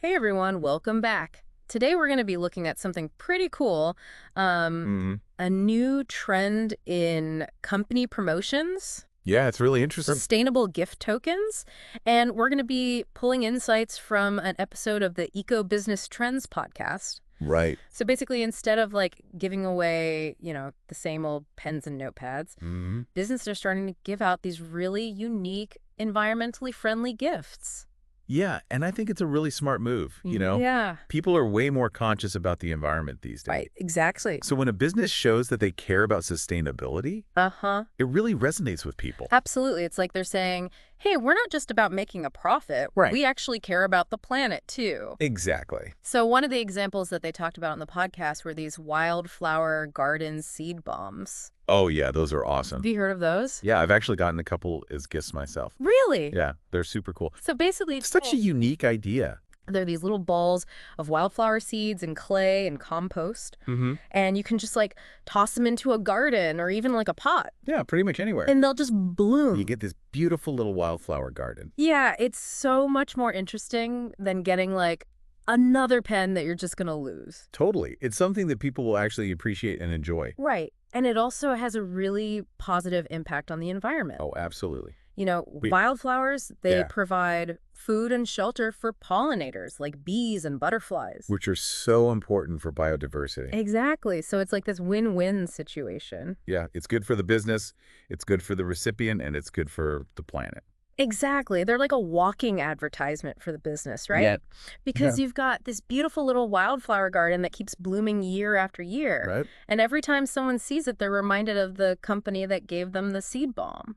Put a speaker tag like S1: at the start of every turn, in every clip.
S1: Hey everyone, welcome back. Today we're going to be looking at something pretty cool,
S2: hmm
S1: a new trend in company promotions,
S2: Yeah, it's really interesting.
S1: sustainable gift tokens, and we're going to be pulling insights from an episode of the Eco Business Trends podcast.
S2: Right.
S1: So basically, instead of like giving away, the same old pens and notepads,
S2: hmm
S1: businesses are starting to give out these really unique, environmentally friendly gifts.
S2: Yeah, and I think it's a really smart move,
S1: Yeah,
S2: People are way more conscious about the environment these days.
S1: right, exactly.
S2: So when a business shows that they care about sustainability,
S1: Uh-huh.
S2: it really resonates with people.
S1: Absolutely. It's like they're saying, hey, we're not just about making a profit.
S2: Right.
S1: We actually care about the planet, too.
S2: Exactly.
S1: So one of the examples that they talked about on the podcast were these wildflower garden seed bombs.
S2: Oh, yeah, those are
S1: Have
S2: awesome.
S1: you heard of those?
S2: Yeah, I've actually gotten a couple as gifts myself.
S1: Really?
S2: Yeah, they're super cool.
S1: So basically,
S2: It's such a unique idea.
S1: they're these little balls of wildflower seeds and clay and compost.
S2: hmm
S1: And you can just like toss them into a garden or even like a pot.
S2: Yeah, pretty much anywhere.
S1: And they'll just bloom.
S2: You get this beautiful little wildflower garden.
S1: Yeah, it's so much more interesting than getting like another pen that you're just going to lose.
S2: Totally. It's something that people will actually appreciate and enjoy.
S1: Right. And it also has a really positive impact on the environment.
S2: Oh, absolutely. We
S1: Wildflowers, they
S2: Yeah.
S1: provide food and shelter for pollinators like bees and butterflies.
S2: Which are so important for biodiversity.
S1: Exactly. So it's like this win-win situation.
S2: Yeah, it's good for the business, it's good for the recipient, and it's good for the planet.
S1: Exactly. They're like a walking advertisement for the business, right?
S2: Yeah.
S1: Because
S2: Yeah.
S1: you've got this beautiful little wildflower garden that keeps blooming year after year.
S2: Right?
S1: And every time someone sees it, they're reminded of the company that gave them the seed bomb.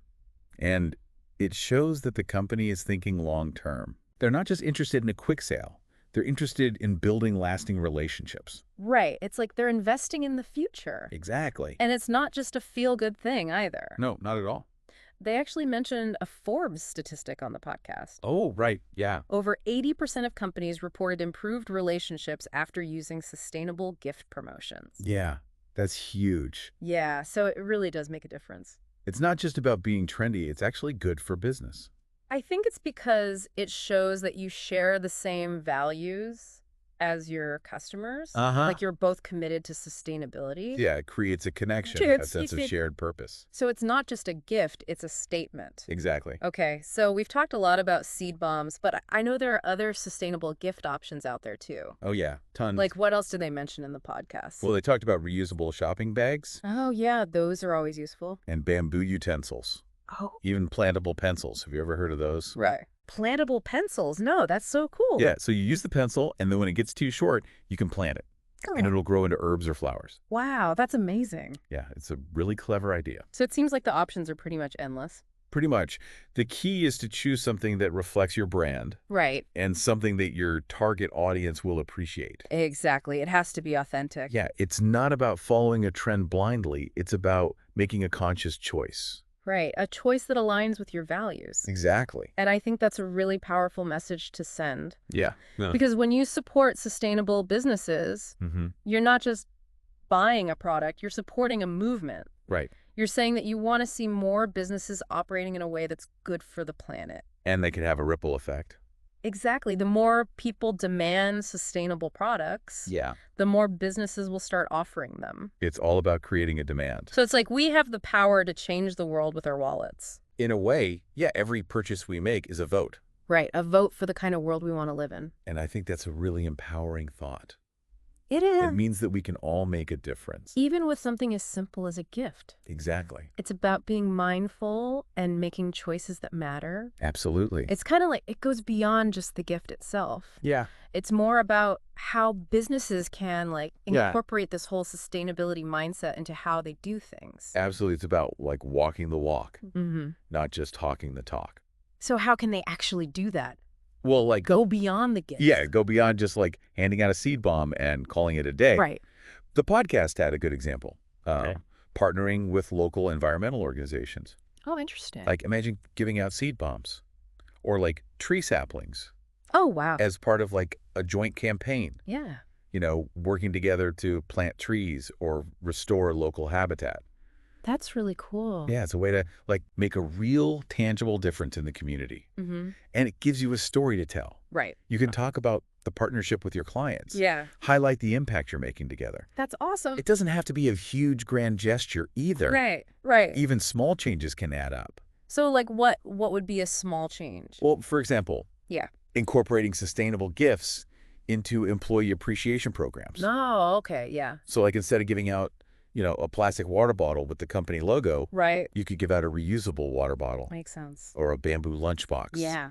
S2: And it shows that the company is thinking long term. They're not just interested in a quick sale. They're interested in building lasting relationships.
S1: Right. It's like they're investing in the future.
S2: Exactly.
S1: And it's not just a feel-good thing either.
S2: No, not at all.
S1: They actually mentioned a Forbes statistic on the podcast.
S2: Oh, right. Yeah.
S1: Over 80% of companies reported improved relationships after using sustainable gift promotions.
S2: Yeah. That's huge.
S1: Yeah, so it really does make a difference.
S2: It's not just about being trendy, it's actually good for business.
S1: I think it's because it shows that you share the same values as your customers.
S2: Uh-huh.
S1: Like you're both committed to sustainability.
S2: Yeah, it creates a connection,
S1: Dude,
S2: a sense of shared purpose.
S1: So it's not just a gift, it's a statement.
S2: Exactly.
S1: Okay, so we've talked a lot about seed bombs, but I know there are other sustainable gift options out there too.
S2: Oh, yeah. Tons.
S1: Like what else did they mention in the podcast?
S2: Well, they talked about reusable shopping bags
S1: Oh yeah, those are always useful.
S2: and bamboo utensils,
S1: Oh,
S2: even plantable pencils. Have you ever heard of those?
S1: right. Plantable pencils. No, that's so cool.
S2: Yeah, so you use the pencil, and then when it gets too short, you can plant it, and
S1: Oh,
S2: it'll grow into herbs or flowers.
S1: wow, that's amazing.
S2: Yeah, it's a really clever idea.
S1: So it seems like the options are pretty much endless.
S2: Pretty much. The key is to choose something that reflects your brand
S1: Right.
S2: and something that your target audience will appreciate.
S1: Exactly. It has to be authentic.
S2: Yeah, it's not about following a trend blindly. It's about making a conscious choice.
S1: Right. A choice that aligns with your values.
S2: Exactly.
S1: And I think that's a really powerful message to send.
S2: Yeah. Yeah.
S1: Because when you support sustainable businesses,
S2: Mm-hmm.
S1: you're not just buying a product, you're supporting a movement.
S2: Right.
S1: You're saying that you want to see more businesses operating in a way that's good for the planet.
S2: And they can have a ripple effect.
S1: Exactly. The more people demand sustainable products,
S2: Yeah.
S1: the more businesses will start offering them.
S2: It's all about creating a demand.
S1: So it's like we have the power to change the world with our wallets.
S2: In a way, yeah, every purchase we make is a vote.
S1: Right. A vote for the kind of world we want to live in.
S2: And I think that's a really empowering thought.
S1: It is.
S2: It means that we can all make a difference.
S1: Even with something as simple as a gift.
S2: Exactly.
S1: It's about being mindful and making choices that matter.
S2: Absolutely.
S1: It's kind of like it goes beyond just the gift itself.
S2: Yeah.
S1: It's more about how businesses can
S2: Yeah.
S1: incorporate this whole sustainability mindset into how they do things.
S2: Absolutely. It's about walking the walk,
S1: Mm-hmm.
S2: not just talking the talk.
S1: So how can they actually do that?
S2: Well,
S1: Go beyond the gift.
S2: yeah, go beyond just handing out a seed bomb and calling it a day.
S1: Right.
S2: The podcast had a good example.
S1: Okay.
S2: Partnering with local environmental organizations.
S1: Oh, interesting.
S2: Imagine giving out seed bombs or tree saplings
S1: Oh, wow.
S2: as part of a joint campaign,
S1: Yeah.
S2: working together to plant trees or restore local habitat.
S1: That's really cool.
S2: Yeah, it's a way to make a real tangible difference in the community.
S1: Mm-hmm.
S2: And it gives you a story to tell.
S1: Right.
S2: You can talk about the partnership with your clients.
S1: Yeah.
S2: Highlight the impact you're making together.
S1: That's awesome.
S2: It doesn't have to be a huge grand gesture either.
S1: Right.
S2: Even small changes can add up.
S1: So, like, what would be a small change?
S2: Well, for example,
S1: Yeah.
S2: incorporating sustainable gifts into employee appreciation programs.
S1: No, okay, yeah.
S2: So like instead of giving out, a plastic water bottle with the company logo,
S1: Right.
S2: you could give out a reusable water bottle
S1: Makes sense.
S2: or a bamboo lunchbox.
S1: Yeah.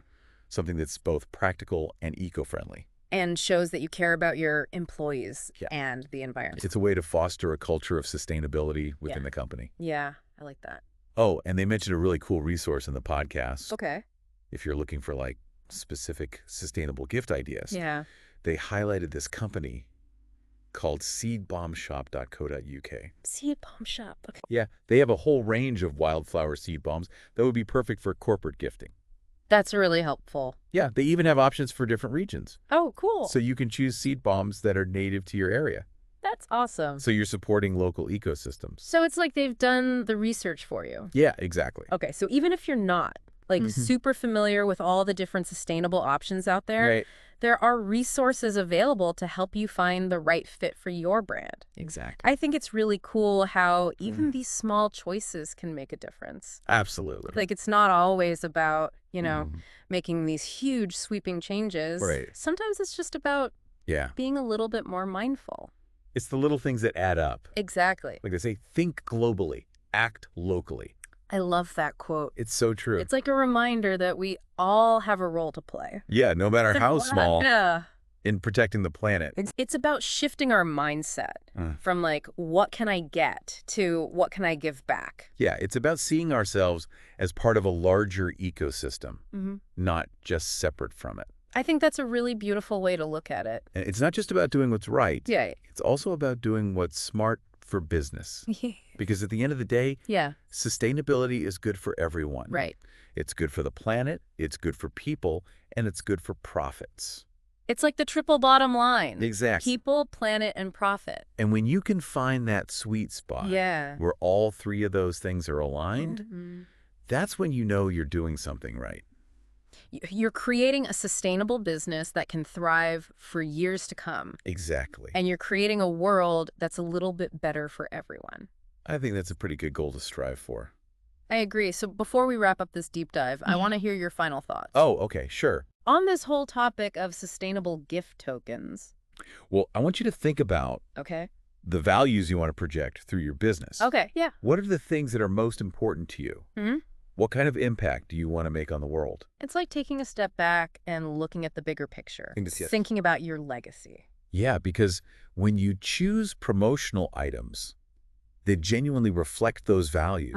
S2: Something that's both practical and eco-friendly.
S1: And shows that you care about your employees
S2: Yeah.
S1: and the environment.
S2: It's a way to foster a culture of sustainability within
S1: Yeah.
S2: the company.
S1: Yeah, I like that.
S2: Oh, and they mentioned a really cool resource in the podcast.
S1: Okay.
S2: If you're looking for like specific sustainable gift ideas.
S1: Yeah.
S2: They highlighted this company called seedbombshop.co.uk.
S1: Seed bomb shop. Okay.
S2: Yeah, they have a whole range of wildflower seed bombs that would be perfect for corporate gifting.
S1: That's really helpful.
S2: Yeah, they even have options for different regions.
S1: Oh, cool.
S2: So you can choose seed bombs that are native to your area.
S1: That's awesome.
S2: So you're supporting local ecosystems.
S1: So it's like they've done the research for you.
S2: Yeah, exactly.
S1: Okay, so even if you're not like super familiar with all the different sustainable options out there,
S2: Right.
S1: there are resources available to help you find the right fit for your brand.
S2: Exactly.
S1: I think it's really cool how even these small choices can make a difference.
S2: Absolutely.
S1: Like, it's not always about,
S2: Mhm.
S1: making these huge sweeping changes.
S2: Right.
S1: Sometimes it's just about
S2: Yeah.
S1: being a little bit more mindful.
S2: It's the little things that add up.
S1: Exactly.
S2: Like they say, think globally, act locally.
S1: I love that quote.
S2: It's so true.
S1: It's like a reminder that we all have a role to play.
S2: Yeah, no matter how small,
S1: Yeah.
S2: in protecting the planet.
S1: It's about shifting our mindset from like, what can I get to what can I give back?
S2: Yeah, it's about seeing ourselves as part of a larger ecosystem, not just separate from it.
S1: I think that's a really beautiful way to look at it.
S2: And it's not just about doing what's right.
S1: Yeah.
S2: It's also about doing what's smart for business. Because at the end of the day,
S1: Yeah.
S2: sustainability is good for everyone.
S1: Right.
S2: It's good for the planet, it's good for people, and it's good for profits.
S1: It's like the triple bottom line.
S2: Exactly.
S1: People, planet, and profit.
S2: And when you can find that sweet spot
S1: Yeah.
S2: where all three of those things are aligned, that's when you know you're doing something right.
S1: You're creating a sustainable business that can thrive for years to come.
S2: Exactly.
S1: And you're creating a world that's a little bit better for everyone.
S2: I think that's a pretty good goal to strive for.
S1: I agree. So before we wrap up this deep dive, I want to hear your final thoughts.
S2: Oh, okay, sure.
S1: On this whole topic of sustainable gift tokens.
S2: Well, I want you to think about
S1: Okay.
S2: the values you want to project through your business.
S1: Okay. Yeah.
S2: What are the things that are most important to you? What kind of impact do you want to make on the world?
S1: It's like taking a step back and looking at the bigger picture.
S2: Yes.
S1: Thinking about your legacy.
S2: Yeah, because when you choose promotional items that genuinely reflect those values,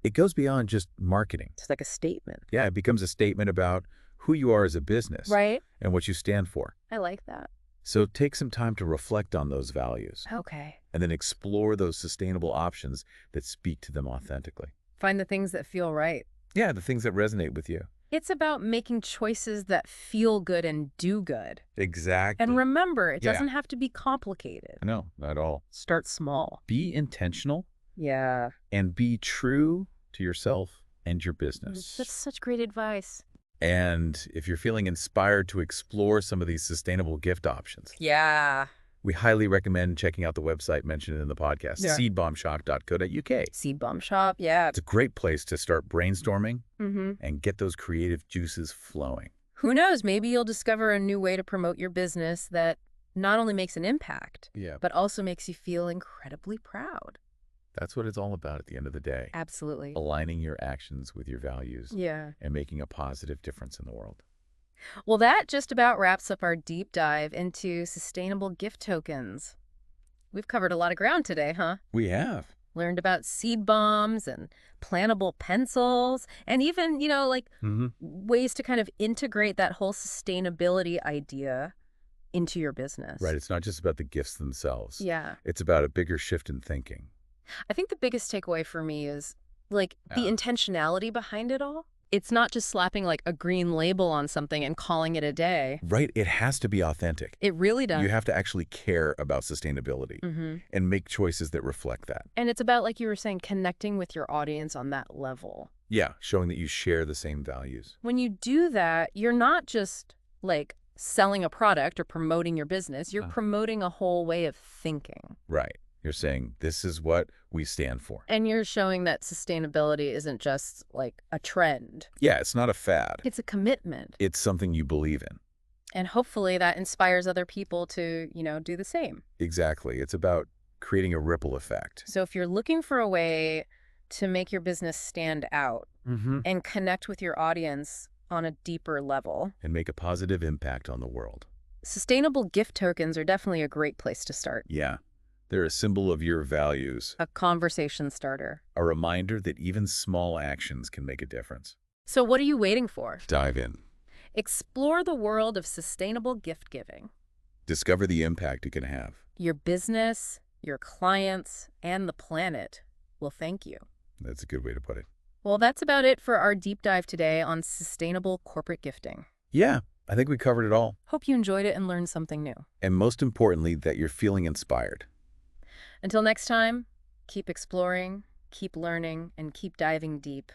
S2: it goes beyond just marketing.
S1: It's like a statement.
S2: Yeah, it becomes a statement about who you are as a business
S1: Right?
S2: and what you stand for.
S1: I like that.
S2: So take some time to reflect on those values
S1: Okay.
S2: and then explore those sustainable options that speak to them authentically.
S1: Find the things that feel right.
S2: Yeah, the things that resonate with you.
S1: It's about making choices that feel good and do good.
S2: Exactly.
S1: And remember, it
S2: Yeah.
S1: doesn't have to be complicated.
S2: No, not at all.
S1: Start small.
S2: Be intentional
S1: Yeah.
S2: and be true to yourself and your business.
S1: That's such great advice.
S2: And if you're feeling inspired to explore some of these sustainable gift options,
S1: Yeah.
S2: we highly recommend checking out the website mentioned in the podcast,
S1: Yeah.
S2: seedbombshop.co.uk.
S1: Seed bomb shop. Yeah.
S2: It's a great place to start brainstorming
S1: Mm-hmm.
S2: and get those creative juices flowing.
S1: Who knows? Maybe you'll discover a new way to promote your business that not only makes an impact,
S2: Yeah.
S1: but also makes you feel incredibly proud.
S2: That's what it's all about at the end of the day.
S1: Absolutely.
S2: Aligning your actions with your values
S1: Yeah.
S2: and making a positive difference in the world.
S1: Well, that just about wraps up our deep dive into sustainable gift tokens. We've covered a lot of ground today, huh?
S2: We have.
S1: Learned about seed bombs and plantable pencils, and even, ways to kind of integrate that whole sustainability idea into your business.
S2: Right. It's not just about the gifts themselves.
S1: Yeah.
S2: It's about a bigger shift in thinking.
S1: I think the biggest takeaway for me is the
S2: Yeah.
S1: intentionality behind it all. It's not just slapping like a green label on something and calling it a day.
S2: Right. It has to be authentic.
S1: It really does.
S2: You have to actually care about sustainability and make choices that reflect that.
S1: And it's about, like you were saying, connecting with your audience on that level.
S2: Yeah. Showing that you share the same values.
S1: When you do that, you're not just like selling a product or promoting your business. You're promoting a whole way of thinking.
S2: Right. You're saying this is what we stand for.
S1: And you're showing that sustainability isn't just like a trend.
S2: Yeah, it's not a fad.
S1: It's a commitment.
S2: It's something you believe in.
S1: And hopefully that inspires other people to, do the same.
S2: Exactly. It's about creating a ripple effect.
S1: So if you're looking for a way to make your business stand out and connect with your audience on a deeper level,
S2: and make a positive impact on the world,
S1: sustainable gift tokens are definitely a great place to start.
S2: Yeah. They're a symbol of your values.
S1: A conversation starter.
S2: A reminder that even small actions can make a difference.
S1: So what are you waiting for?
S2: Dive in.
S1: Explore the world of sustainable gift giving.
S2: Discover the impact it can have.
S1: Your business, your clients, and the planet will thank you.
S2: That's a good way to put it.
S1: Well, that's about it for our deep dive today on sustainable corporate gifting.
S2: Yeah, I think we covered it all.
S1: Hope you enjoyed it and learned something new.
S2: And most importantly, that you're feeling inspired.
S1: Until next time, keep exploring, keep learning, and keep diving deep.